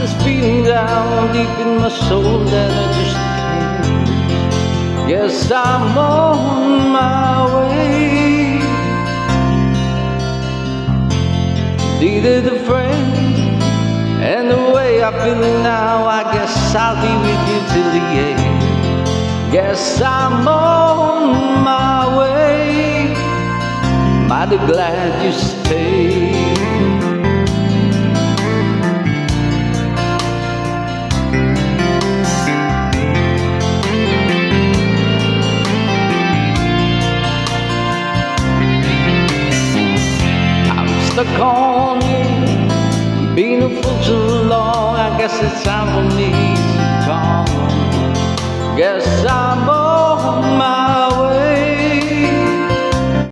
this feeling down deep in my soul that I just can't. Guess I'm on my way. Neither the friend and the way I feel now, I guess I'll be with you till the end. Guess I'm on my way. Mighty glad you stayed. Stuck on you, been a fool too long. I guess it's time for me to come. Guess I'm